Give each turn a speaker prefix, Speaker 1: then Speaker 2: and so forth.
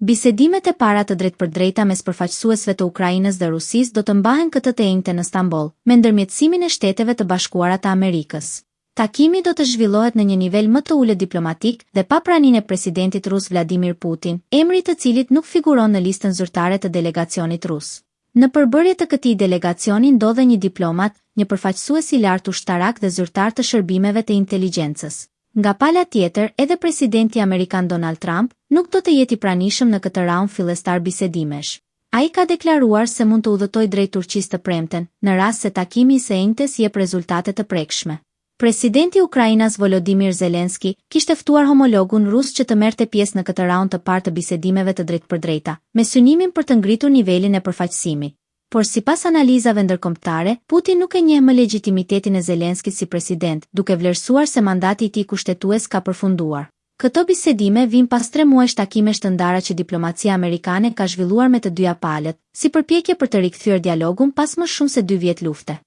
Speaker 1: Bisedimet e para të drejtpërdrejta mes përfaqësuesve të Ukrainës dhe Rusisë do të mbahen këtë të enjte në Stamboll, me ndërmjetësimin e Shteteve të Bashkuara të Amerikës. Takimi do të zhvillohet në një nivel më të ulët diplomatik dhe pa praninë e presidentit rus Vladimir Putin, emri i të cilit nuk figuron në listën zyrtare të delegacionit rus. Në përbërje të këtij delegacioni ndodhe një diplomat, një përfaqësues i lartë ushtarak dhe zyrtar të shërbimeve të inteligjencës. Nga pala tjetër, edhe presidenti amerikan Donald Trump nuk do të jetë i pranishëm në këtë raund fillestar bisedimesh. Ai ka deklaruar se mund të udhëtojë drejt Turqisë të premten, në rast se takimi i së enjtes jep rezultate të prekshme. Presidenti i Ukrainës Volodymyr Zelensky kishte ftuar homologun rus që të merrte pjesë në këtë raund të parë të bisedimeve të drejtpërdrejta, me synimin për të ngritur nivelin e përfaqësimit. Por sipas analizave ndërkombëtare, Putin nuk e njeh më legjitimitetin e Zelenskit si president, duke vlerësuar se mandati i tij kushtetues ka përfunduar. Këto bisedime vijnë pas 3 muajsh takimesh të ndara që diplomacia amerikane ka zhvilluar me të dyja palët, si përpjekje për të rikthyer dialogun pas më shumë se 2 vjet lufte.